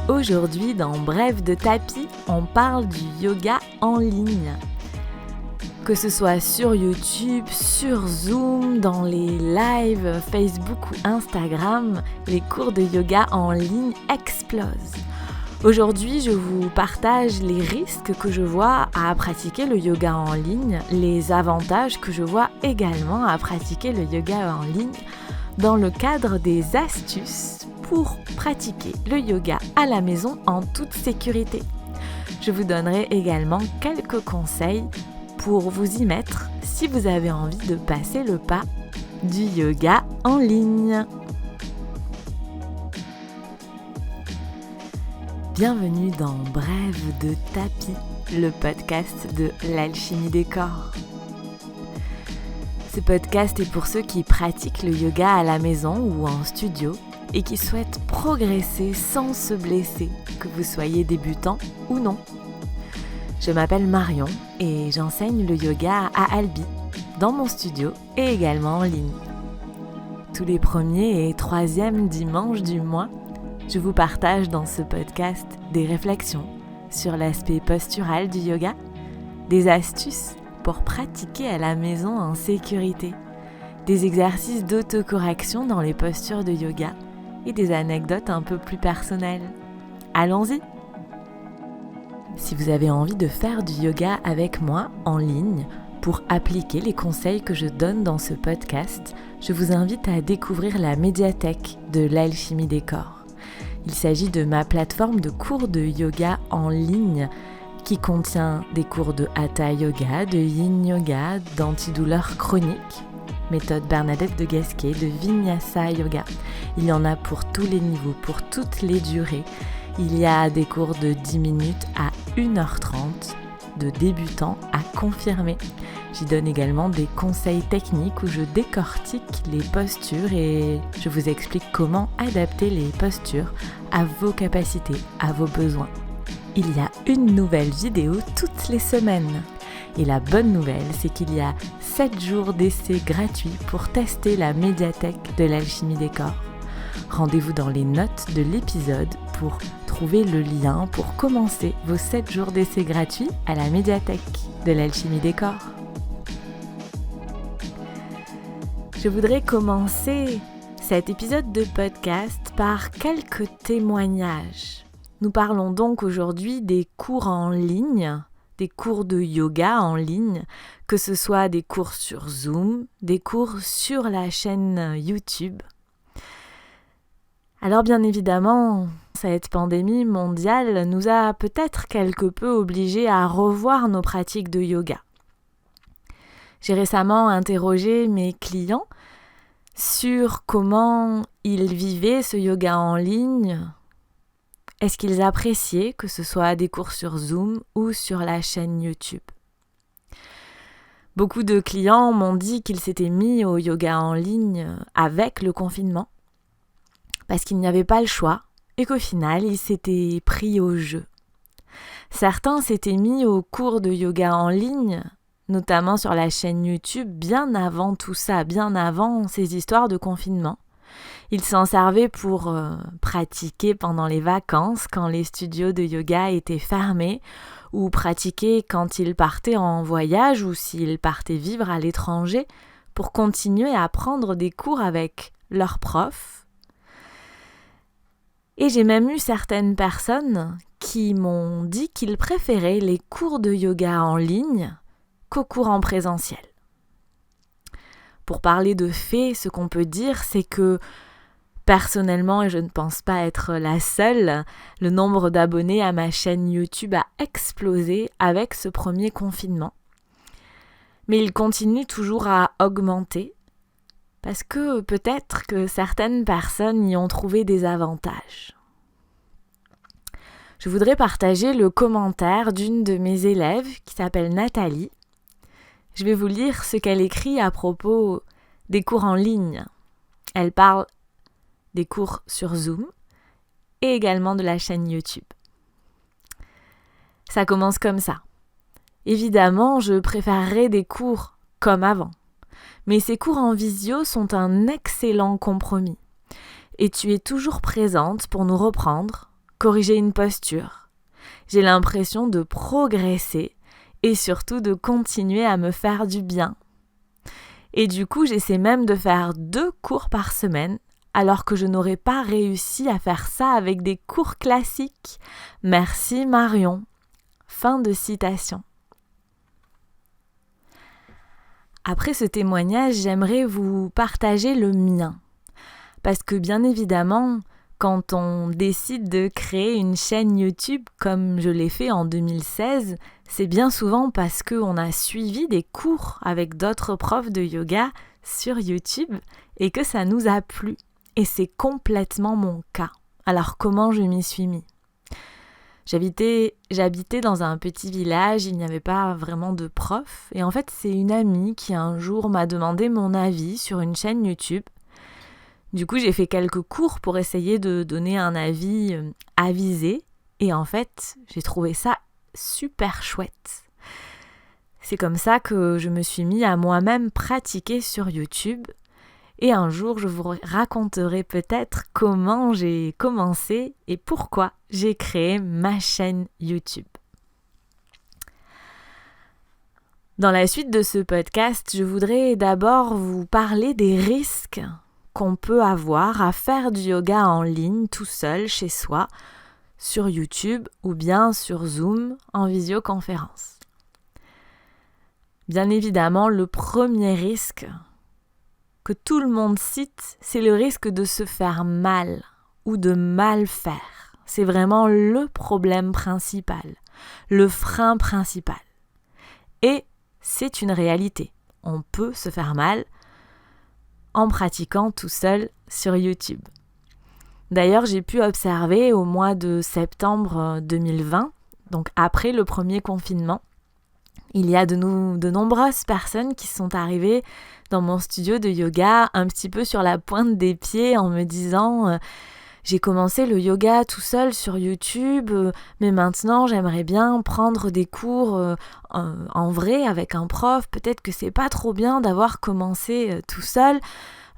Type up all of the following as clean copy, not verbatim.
Aujourd'hui, dans Bref de tapis, on parle du yoga en ligne. Que ce soit sur YouTube, sur Zoom, dans les lives Facebook ou Instagram, les cours de yoga en ligne explosent. Aujourd'hui, je vous partage les risques que je vois à pratiquer le yoga en ligne, les avantages que je vois également à pratiquer le yoga en ligne dans le cadre des astuces pour pratiquer le yoga à la maison en toute sécurité. Je vous donnerai également quelques conseils pour vous y mettre si vous avez envie de passer le pas du yoga en ligne. Bienvenue dans Bref de tapis, le podcast de l'alchimie des corps. Ce podcast est pour ceux qui pratiquent le yoga à la maison ou en studio et qui souhaitent progresser sans se blesser, que vous soyez débutant ou non. Je m'appelle Marion et j'enseigne le yoga à Albi, dans mon studio et également en ligne. Tous les premiers et troisièmes dimanches du mois, je vous partage dans ce podcast des réflexions sur l'aspect postural du yoga, des astuces pour pratiquer à la maison en sécurité, des exercices d'autocorrection dans les postures de yoga et des anecdotes un peu plus personnelles. Allons-y! Si vous avez envie de faire du yoga avec moi en ligne pour appliquer les conseils que je donne dans ce podcast, je vous invite à découvrir la médiathèque de l'alchimie des corps. Il s'agit de ma plateforme de cours de yoga en ligne qui contient des cours de Hatha Yoga, de Yin Yoga, d'antidouleur chronique, méthode Bernadette de Gasquet, de Vinyasa Yoga. Il y en a pour tous les niveaux, pour toutes les durées. Il y a des cours de 10 minutes à 1h30, de débutants à confirmés. J'y donne également des conseils techniques où je décortique les postures et je vous explique comment adapter les postures à vos capacités, à vos besoins. Il y a une nouvelle vidéo toutes les semaines. Et la bonne nouvelle, c'est qu'il y a 7 jours d'essai gratuits pour tester la médiathèque de l'alchimie des corps. Rendez-vous dans les notes de l'épisode pour trouver le lien pour commencer vos 7 jours d'essai gratuits à la médiathèque de l'alchimie des corps. Je voudrais commencer cet épisode de podcast par quelques témoignages. Nous parlons donc aujourd'hui des cours en ligne, des cours de yoga en ligne, que ce soit des cours sur Zoom, des cours sur la chaîne YouTube. Alors bien évidemment, cette pandémie mondiale nous a peut-être quelque peu obligés à revoir nos pratiques de yoga. J'ai récemment interrogé mes clients sur comment ils vivaient ce yoga en ligne. Est-ce qu'ils appréciaient que ce soit des cours sur Zoom ou sur la chaîne YouTube? Beaucoup de clients m'ont dit qu'ils s'étaient mis au yoga en ligne avec le confinement parce qu'il n'y avait pas le choix et qu'au final, ils s'étaient pris au jeu. Certains s'étaient mis aux cours de yoga en ligne, notamment sur la chaîne YouTube, bien avant tout ça, bien avant ces histoires de confinement. Ils s'en servaient pour pratiquer pendant les vacances, quand les studios de yoga étaient fermés, ou pratiquer quand ils partaient en voyage ou s'ils partaient vivre à l'étranger, pour continuer à prendre des cours avec leurs profs. Et j'ai même eu certaines personnes qui m'ont dit qu'ils préféraient les cours de yoga en ligne qu'aux cours en présentiel. Pour parler de faits, ce qu'on peut dire, c'est que personnellement, et je ne pense pas être la seule, le nombre d'abonnés à ma chaîne YouTube a explosé avec ce premier confinement. Mais il continue toujours à augmenter parce que peut-être que certaines personnes y ont trouvé des avantages. Je voudrais partager le commentaire d'une de mes élèves qui s'appelle Nathalie. Je vais vous lire ce qu'elle écrit à propos des cours en ligne. Elle parle des cours sur Zoom et également de la chaîne YouTube. Ça commence comme ça. Évidemment, je préférerais des cours comme avant. Mais ces cours en visio sont un excellent compromis. Et tu es toujours présente pour nous reprendre corriger une posture. J'ai l'impression de progresser et surtout de continuer à me faire du bien. Et du coup, j'essaie même de faire 2 cours par semaine, alors que je n'aurais pas réussi à faire ça avec des cours classiques. Merci Marion. Fin de citation. Après ce témoignage, j'aimerais vous partager le mien. Parce que bien évidemment, quand on décide de créer une chaîne YouTube comme je l'ai fait en 2016, c'est bien souvent parce qu'on a suivi des cours avec d'autres profs de yoga sur YouTube et que ça nous a plu. Et c'est complètement mon cas. Alors comment je m'y suis mis ? J'habitais dans un petit village, il n'y avait pas vraiment de prof. Et en fait, c'est une amie qui un jour m'a demandé mon avis sur une chaîne YouTube. Du coup, j'ai fait quelques cours pour essayer de donner un avis avisé. Et en fait, j'ai trouvé ça super chouette. C'est comme ça que je me suis mis à moi-même pratiquer sur YouTube. Et un jour, je vous raconterai peut-être comment j'ai commencé et pourquoi j'ai créé ma chaîne YouTube. Dans la suite de ce podcast, je voudrais d'abord vous parler des risques qu'on peut avoir à faire du yoga en ligne tout seul chez soi, sur YouTube ou bien sur Zoom en visioconférence. Bien évidemment, le premier risque que tout le monde cite, c'est le risque de se faire mal ou de mal faire. C'est vraiment le problème principal, le frein principal. Et c'est une réalité. On peut se faire mal en pratiquant tout seul sur YouTube. D'ailleurs, j'ai pu observer au mois de septembre 2020, donc après le premier confinement, il y a de nombreuses personnes qui sont arrivées dans mon studio de yoga un petit peu sur la pointe des pieds en me disant j'ai commencé le yoga tout seul sur YouTube, mais maintenant j'aimerais bien prendre des cours en vrai avec un prof. Peut-être que c'est pas trop bien d'avoir commencé tout seul,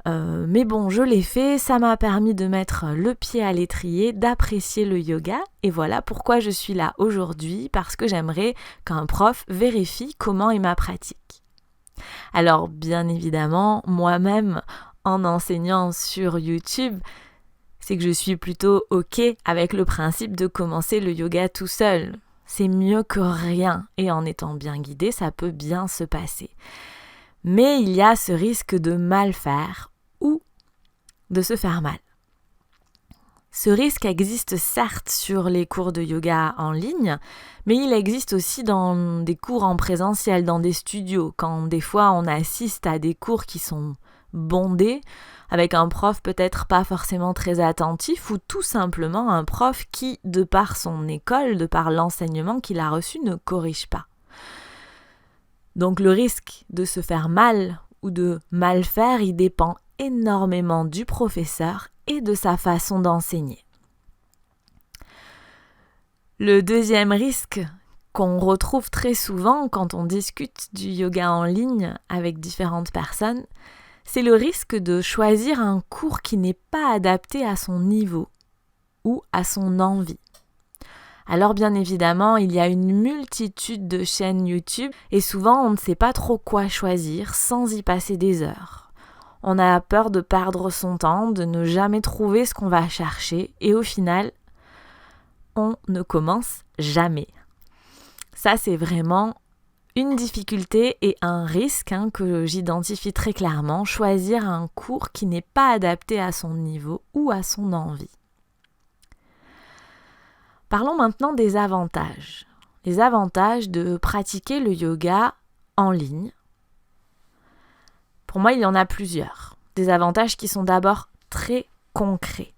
mais bon, je l'ai fait, ça m'a permis de mettre le pied à l'étrier, d'apprécier le yoga, et voilà pourquoi je suis là aujourd'hui, parce que j'aimerais qu'un prof vérifie comment est ma pratique. Alors bien évidemment, moi-même, en enseignant sur YouTube, c'est que je suis plutôt OK avec le principe de commencer le yoga tout seul. C'est mieux que rien, et en étant bien guidé, ça peut bien se passer. Mais il y a ce risque de mal faire ou de se faire mal. Ce risque existe certes sur les cours de yoga en ligne, mais il existe aussi dans des cours en présentiel, dans des studios, quand des fois on assiste à des cours qui sont bondés, avec un prof peut-être pas forcément très attentif, ou tout simplement un prof qui, de par son école, de par l'enseignement qu'il a reçu, ne corrige pas. Donc le risque de se faire mal ou de mal faire, il dépend énormément du professeur et de sa façon d'enseigner. Le deuxième risque qu'on retrouve très souvent quand on discute du yoga en ligne avec différentes personnes, c'est le risque de choisir un cours qui n'est pas adapté à son niveau ou à son envie. Alors bien évidemment, il y a une multitude de chaînes YouTube et souvent on ne sait pas trop quoi choisir sans y passer des heures. On a peur de perdre son temps, de ne jamais trouver ce qu'on va chercher et au final, on ne commence jamais. Ça, c'est vraiment une difficulté et un risque que j'identifie très clairement, choisir un cours qui n'est pas adapté à son niveau ou à son envie. Parlons maintenant des avantages. Les avantages de pratiquer le yoga en ligne. Pour moi, il y en a plusieurs. Des avantages qui sont d'abord très concrets.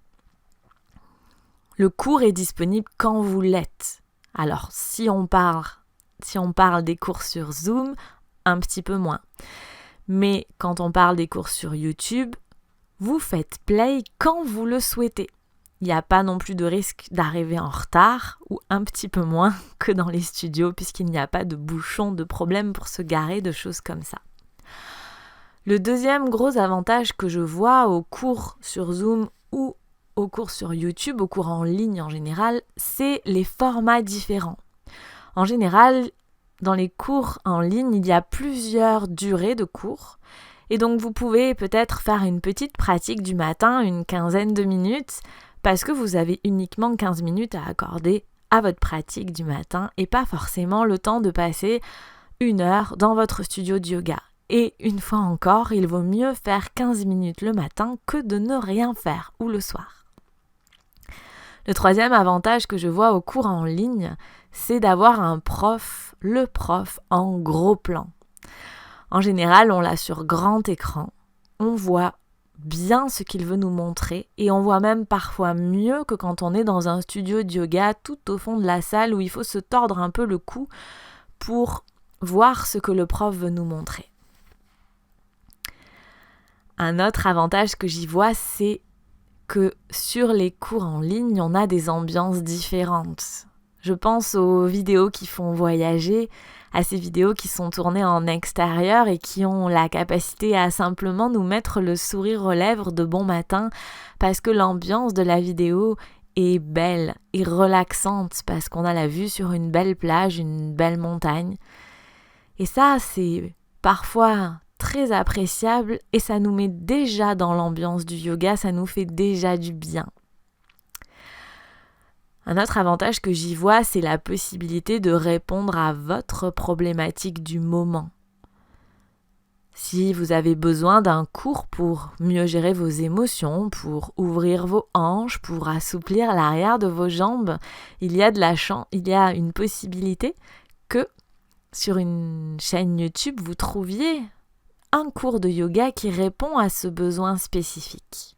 Le cours est disponible quand vous l'êtes. Alors, si on parle des cours sur Zoom, un petit peu moins. Mais quand on parle des cours sur YouTube, vous faites play quand vous le souhaitez. Il n'y a pas non plus de risque d'arriver en retard, ou un petit peu moins que dans les studios, puisqu'il n'y a pas de bouchons, de problèmes pour se garer, de choses comme ça. Le deuxième gros avantage que je vois aux cours sur Zoom ou aux cours sur YouTube, aux cours en ligne en général, c'est les formats différents. En général, dans les cours en ligne, il y a plusieurs durées de cours. Et donc, vous pouvez peut-être faire une petite pratique du matin, une quinzaine de minutes, parce que vous avez uniquement 15 minutes à accorder à votre pratique du matin et pas forcément le temps de passer 1 heure dans votre studio de yoga. Et une fois encore, il vaut mieux faire 15 minutes le matin que de ne rien faire ou le soir. Le troisième avantage que je vois aux cours en ligne, c'est d'avoir le prof en gros plan. En général, on l'a sur grand écran, on voit bien ce qu'il veut nous montrer et on voit même parfois mieux que quand on est dans un studio de yoga tout au fond de la salle où il faut se tordre un peu le cou pour voir ce que le prof veut nous montrer. Un autre avantage que j'y vois, c'est que sur les cours en ligne, on a des ambiances différentes. Je pense aux vidéos qui font voyager, à ces vidéos qui sont tournées en extérieur et qui ont la capacité à simplement nous mettre le sourire aux lèvres de bon matin parce que l'ambiance de la vidéo est belle et relaxante parce qu'on a la vue sur une belle plage, une belle montagne. Et ça, c'est parfois très appréciable et ça nous met déjà dans l'ambiance du yoga, ça nous fait déjà du bien. Un autre avantage que j'y vois, c'est la possibilité de répondre à votre problématique du moment. Si vous avez besoin d'un cours pour mieux gérer vos émotions, pour ouvrir vos hanches, pour assouplir l'arrière de vos jambes, il y a une possibilité que sur une chaîne YouTube, vous trouviez un cours de yoga qui répond à ce besoin spécifique.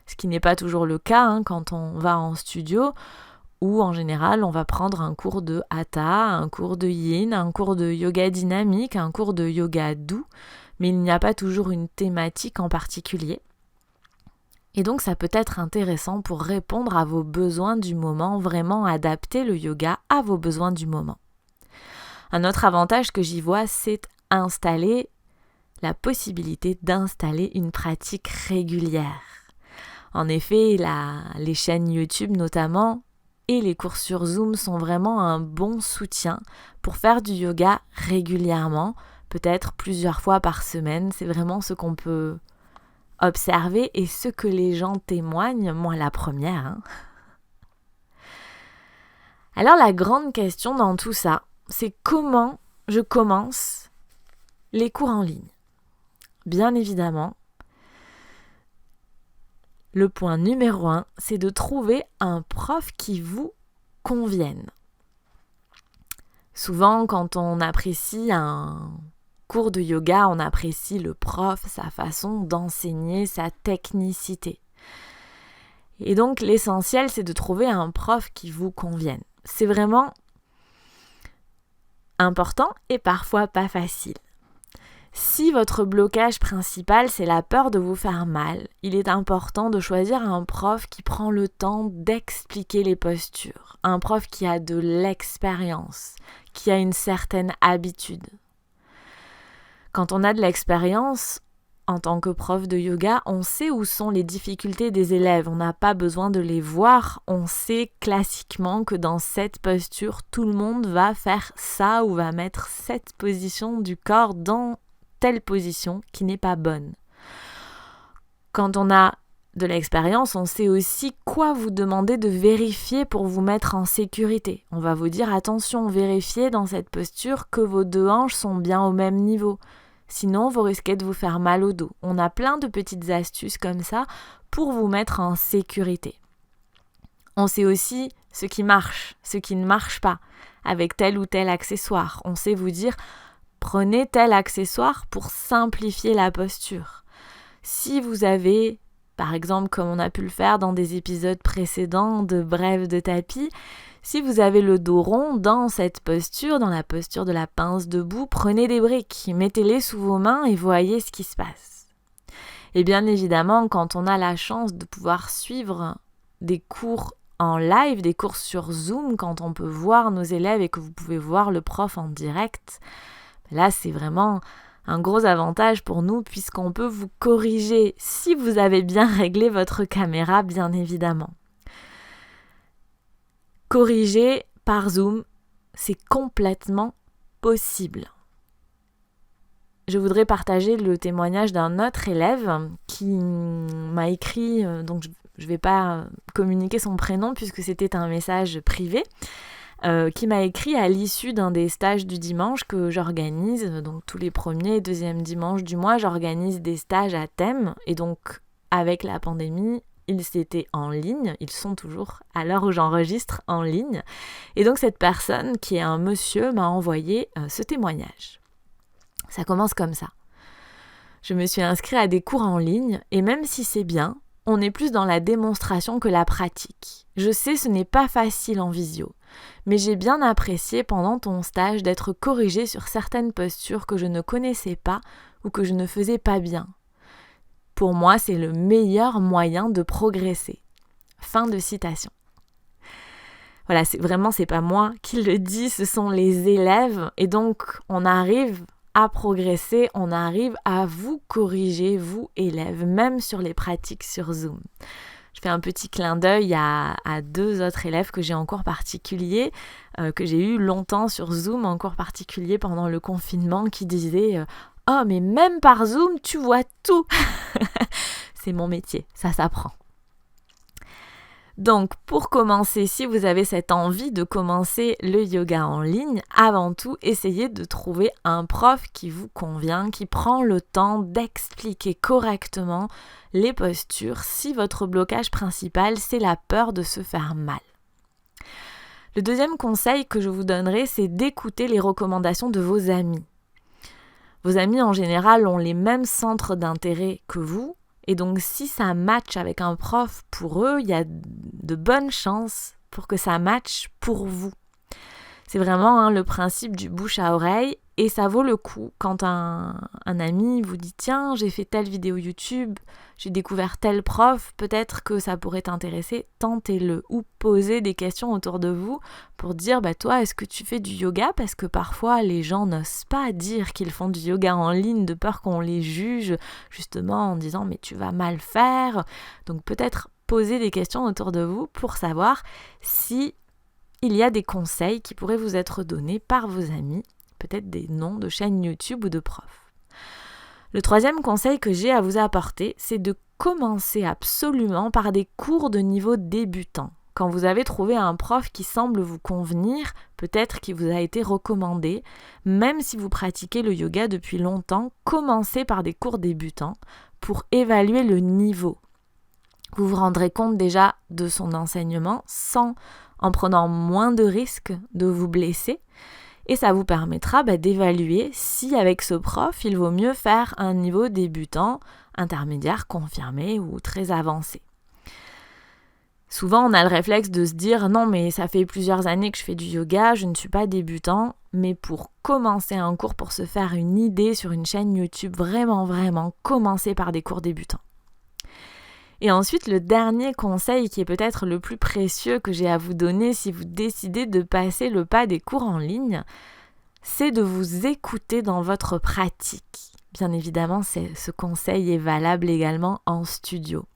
Ce qui n'est pas toujours le cas quand on va en studio, où en général on va prendre un cours de hatha, un cours de yin, un cours de yoga dynamique, un cours de yoga doux, mais il n'y a pas toujours une thématique en particulier. Et donc ça peut être intéressant pour répondre à vos besoins du moment, vraiment adapter le yoga à vos besoins du moment. Un autre avantage que j'y vois, c'est la possibilité d'installer une pratique régulière. En effet, les chaînes YouTube notamment et les cours sur Zoom sont vraiment un bon soutien pour faire du yoga régulièrement, peut-être plusieurs fois par semaine. C'est vraiment ce qu'on peut observer et ce que les gens témoignent, moi la première. Alors la grande question dans tout ça, c'est comment je commence les cours en ligne. Bien évidemment, le point numéro 1, c'est de trouver un prof qui vous convienne. Souvent, quand on apprécie un cours de yoga, on apprécie le prof, sa façon d'enseigner, sa technicité. Et donc, l'essentiel, c'est de trouver un prof qui vous convienne. C'est vraiment important et parfois pas facile. Si votre blocage principal, c'est la peur de vous faire mal, il est important de choisir un prof qui prend le temps d'expliquer les postures, un prof qui a de l'expérience, qui a une certaine habitude. Quand on a de l'expérience, en tant que prof de yoga, on sait où sont les difficultés des élèves, on n'a pas besoin de les voir, on sait classiquement que dans cette posture, tout le monde va faire ça ou va mettre cette position du corps dans telle position qui n'est pas bonne. Quand on a de l'expérience, on sait aussi quoi vous demander de vérifier pour vous mettre en sécurité. On va vous dire attention, vérifiez dans cette posture que vos 2 hanches sont bien au même niveau. Sinon, vous risquez de vous faire mal au dos. On a plein de petites astuces comme ça pour vous mettre en sécurité. On sait aussi ce qui marche, ce qui ne marche pas avec tel ou tel accessoire. On sait vous dire prenez tel accessoire pour simplifier la posture. Si vous avez, par exemple, comme on a pu le faire dans des épisodes précédents de Brève de tapis, si vous avez le dos rond dans cette posture, dans la posture de la pince debout, prenez des briques, mettez-les sous vos mains et voyez ce qui se passe. Et bien évidemment, quand on a la chance de pouvoir suivre des cours en live, des cours sur Zoom, quand on peut voir nos élèves et que vous pouvez voir le prof en direct, là c'est vraiment Un gros avantage pour nous puisqu'on peut vous corriger si vous avez bien réglé votre caméra, bien évidemment. Corriger par Zoom, c'est complètement possible. Je voudrais partager le témoignage d'un autre élève qui m'a écrit, donc je ne vais pas communiquer son prénom puisque c'était un message privé, qui m'a écrit à l'issue d'un des stages du dimanche que j'organise. Donc tous les premiers et deuxièmes dimanches du mois, j'organise des stages à thème. Et donc avec la pandémie, ils étaient en ligne. Ils sont toujours, à l'heure où j'enregistre, en ligne. Et donc cette personne, qui est un monsieur, m'a envoyé ce témoignage. Ça commence comme ça. Je me suis inscrite à des cours en ligne et même si c'est bien, on est plus dans la démonstration que la pratique. Je sais, ce n'est pas facile en visio, mais j'ai bien apprécié pendant ton stage d'être corrigée sur certaines postures que je ne connaissais pas ou que je ne faisais pas bien. Pour moi, c'est le meilleur moyen de progresser. Fin de citation. Voilà, c'est pas moi qui le dis, ce sont les élèves et donc on arrive à progresser, on arrive à vous corriger, vous élèves, même sur les pratiques sur Zoom. Je fais un petit clin d'œil à 2 autres élèves que j'ai en cours particulier, que j'ai eu longtemps sur Zoom, en cours particulier pendant le confinement, qui disaient « Oh, mais même par Zoom, tu vois tout !» C'est mon métier, ça s'apprend. Donc, pour commencer, si vous avez cette envie de commencer le yoga en ligne, avant tout, essayez de trouver un prof qui vous convient, qui prend le temps d'expliquer correctement les postures si votre blocage principal, c'est la peur de se faire mal. Le deuxième conseil que je vous donnerai, c'est d'écouter les recommandations de vos amis. Vos amis, en général, ont les mêmes centres d'intérêt que vous. Et donc, si ça match avec un prof pour eux, il y a de bonnes chances pour que ça matche pour vous. C'est vraiment le principe du bouche à oreille et ça vaut le coup quand un ami vous dit « Tiens, j'ai fait telle vidéo YouTube, j'ai découvert tel prof, peut-être que ça pourrait t'intéresser, tentez-le » ou posez des questions autour de vous pour dire « Toi, est-ce que tu fais du yoga ?» Parce que parfois, les gens n'osent pas dire qu'ils font du yoga en ligne de peur qu'on les juge, justement en disant « Mais tu vas mal faire ». Donc peut-être poser des questions autour de vous pour savoir si il y a des conseils qui pourraient vous être donnés par vos amis, peut-être des noms de chaînes YouTube ou de profs. Le troisième conseil que j'ai à vous apporter, c'est de commencer absolument par des cours de niveau débutant. Quand vous avez trouvé un prof qui semble vous convenir, peut-être qui vous a été recommandé, même si vous pratiquez le yoga depuis longtemps, commencez par des cours débutants pour évaluer le niveau. Vous vous rendrez compte déjà de son enseignement en prenant moins de risques de vous blesser et ça vous permettra d'évaluer si avec ce prof il vaut mieux faire un niveau débutant, intermédiaire, confirmé ou très avancé. Souvent on a le réflexe de se dire non mais ça fait plusieurs années que je fais du yoga, je ne suis pas débutant, mais pour commencer un cours, pour se faire une idée sur une chaîne YouTube, vraiment commencez par des cours débutants. Et ensuite, le dernier conseil qui est peut-être le plus précieux que j'ai à vous donner si vous décidez de passer le pas des cours en ligne, c'est de vous écouter dans votre pratique. Bien évidemment, ce conseil est valable également en studio.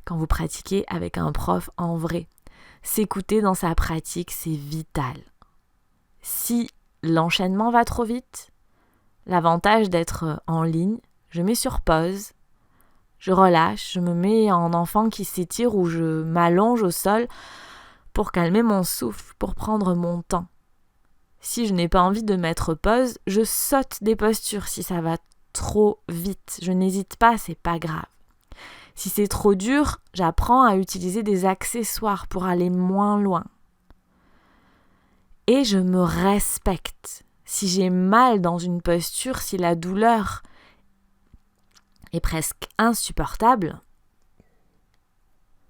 Quand vous pratiquez avec un prof en vrai, s'écouter dans sa pratique, c'est vital. Si l'enchaînement va trop vite, l'avantage d'être en ligne, je mets sur pause, je relâche, je me mets en enfant qui s'étire ou je m'allonge au sol pour calmer mon souffle, pour prendre mon temps. Si je n'ai pas envie de mettre pause, je saute des postures si ça va trop vite. Je n'hésite pas, c'est pas grave. Si c'est trop dur, j'apprends à utiliser des accessoires pour aller moins loin. Et je me respecte. Si j'ai mal dans une posture, si la douleur est presque insupportable,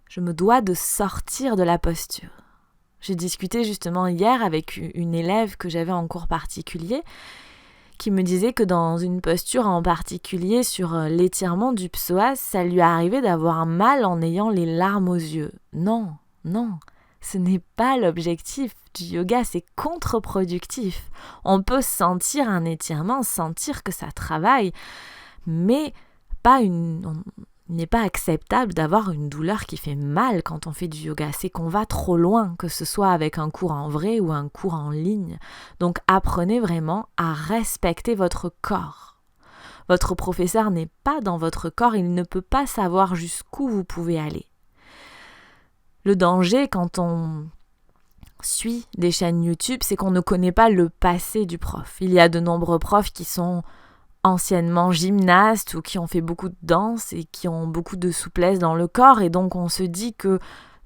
je me dois de sortir de la posture. J'ai discuté justement hier avec une élève que j'avais en cours particulier qui me disait que dans une posture en particulier sur l'étirement du psoas, ça lui arrivait d'avoir mal en ayant les larmes aux yeux. Non, Ce n'est pas l'objectif du yoga, c'est contre-productif. On peut sentir un étirement, sentir que ça travaille, mais il n'est pas acceptable d'avoir une douleur qui fait mal quand on fait du yoga. C'est qu'on va trop loin, que ce soit avec un cours en vrai ou un cours en ligne. Donc apprenez vraiment à respecter votre corps. Votre professeur n'est pas dans votre corps, il ne peut pas savoir jusqu'où vous pouvez aller. Le danger quand on suit des chaînes YouTube, c'est qu'on ne connaît pas le passé du prof. Il y a de nombreux profs qui sont anciennement gymnastes ou qui ont fait beaucoup de danse et qui ont beaucoup de souplesse dans le corps, et donc on se dit que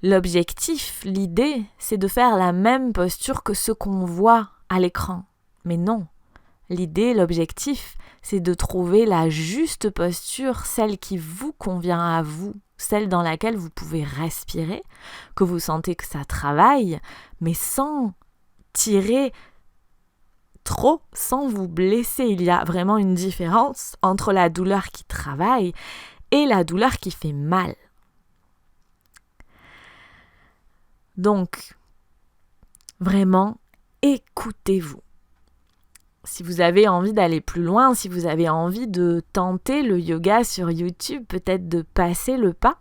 l'objectif, l'idée, c'est de faire la même posture que ce qu'on voit à l'écran. Mais non, l'idée, l'objectif, c'est de trouver la juste posture, celle qui vous convient à vous, celle dans laquelle vous pouvez respirer, que vous sentez que ça travaille, mais sans tirer trop, sans vous blesser. Il y a vraiment une différence entre la douleur qui travaille et la douleur qui fait mal. Donc, vraiment, écoutez-vous. Si vous avez envie d'aller plus loin, si vous avez envie de tenter le yoga sur YouTube, peut-être de passer le pas,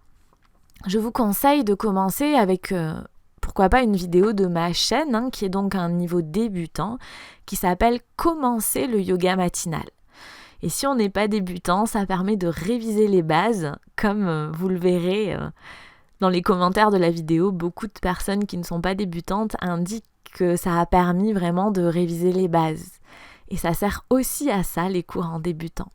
je vous conseille de commencer avec, pourquoi pas, une vidéo de ma chaîne, qui est donc un niveau débutant, qui s'appelle « Commencer le yoga matinal ». Et si on n'est pas débutant, ça permet de réviser les bases, comme vous le verrez dans les commentaires de la vidéo. Beaucoup de personnes qui ne sont pas débutantes indiquent que ça a permis vraiment de réviser les bases. Et ça sert aussi à ça, les cours en débutant.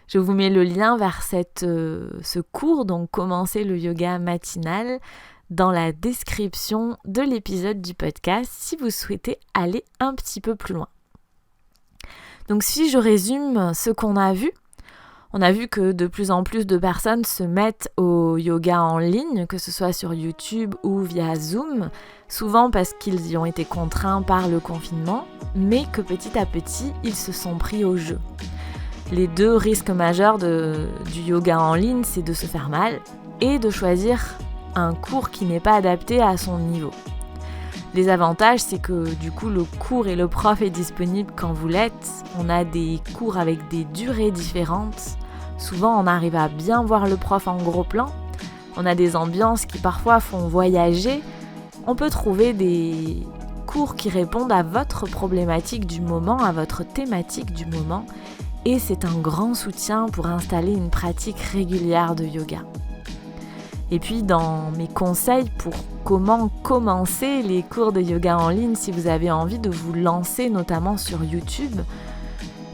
Je vous mets le lien vers ce cours, donc commencer le yoga matinal, dans la description de l'épisode du podcast si vous souhaitez aller un petit peu plus loin. Donc si je résume ce qu'on a vu, on a vu que de plus en plus de personnes se mettent au yoga en ligne, que ce soit sur YouTube ou via Zoom, souvent parce qu'ils y ont été contraints par le confinement, mais que petit à petit, ils se sont pris au jeu. Les deux risques majeurs du yoga en ligne, c'est de se faire mal et de choisir un cours qui n'est pas adapté à son niveau. Les avantages, c'est que du coup, le cours et le prof est disponible quand vous l'êtes. On a des cours avec des durées différentes. Souvent, on arrive à bien voir le prof en gros plan. On a des ambiances qui parfois font voyager. On peut trouver des cours qui répondent à votre problématique du moment, à votre thématique du moment. Et c'est un grand soutien pour installer une pratique régulière de yoga. Et puis dans mes conseils pour comment commencer les cours de yoga en ligne, si vous avez envie de vous lancer notamment sur YouTube,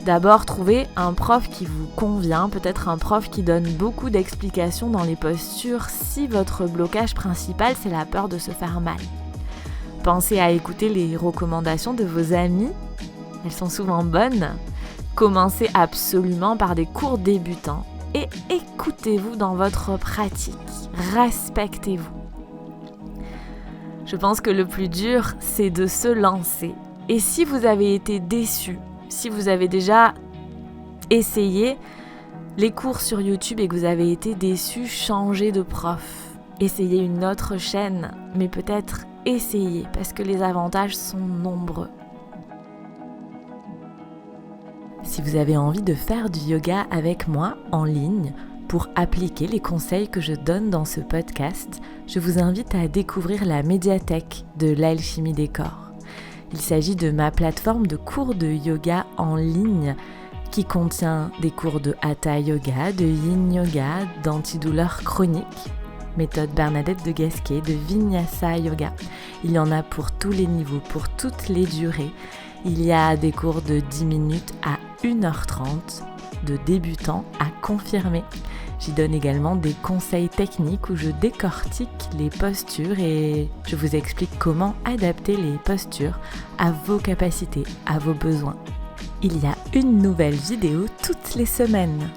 d'abord trouvez un prof qui vous convient, peut-être un prof qui donne beaucoup d'explications dans les postures si votre blocage principal c'est la peur de se faire mal. Pensez à écouter les recommandations de vos amis, elles sont souvent bonnes. Commencez absolument par des cours débutants et écoutez-vous dans votre pratique, respectez-vous. Je pense que le plus dur, c'est de se lancer. Et si vous avez été déçu, si vous avez déjà essayé les cours sur YouTube et que vous avez été déçu, changez de prof. Essayez une autre chaîne, mais peut-être essayez parce que les avantages sont nombreux. Si vous avez envie de faire du yoga avec moi en ligne pour appliquer les conseils que je donne dans ce podcast, je vous invite à découvrir la médiathèque de l'Alchimie des corps. Il s'agit de ma plateforme de cours de yoga en ligne qui contient des cours de Hatha Yoga, de Yin Yoga, d'antidouleur chronique, méthode Bernadette de Gasquet, de Vinyasa Yoga. Il y en a pour tous les niveaux, pour toutes les durées. Il y a des cours de 10 minutes à 1h30, de débutants à confirmés. J'y donne également des conseils techniques où je décortique les postures et je vous explique comment adapter les postures à vos capacités, à vos besoins. Il y a une nouvelle vidéo toutes les semaines.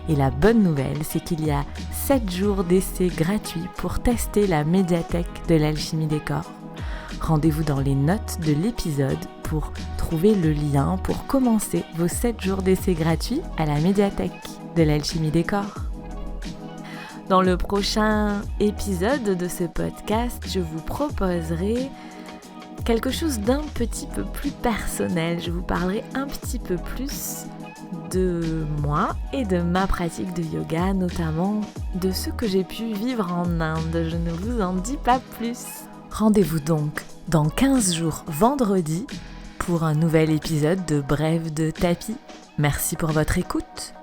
Et la bonne nouvelle, c'est qu'il y a 7 jours d'essai gratuits pour tester la médiathèque de l'Alchimie des corps. Rendez-vous dans les notes de l'épisode pour trouver le lien pour commencer vos 7 jours d'essai gratuits à la médiathèque de l'Alchimie des corps. Dans le prochain épisode de ce podcast, je vous proposerai quelque chose d'un petit peu plus personnel. Je vous parlerai un petit peu plus de moi et de ma pratique de yoga, notamment de ce que j'ai pu vivre en Inde. Je ne vous en dis pas plus. Rendez-vous donc dans 15 jours vendredi pour un nouvel épisode de Brève de tapis. Merci pour votre écoute.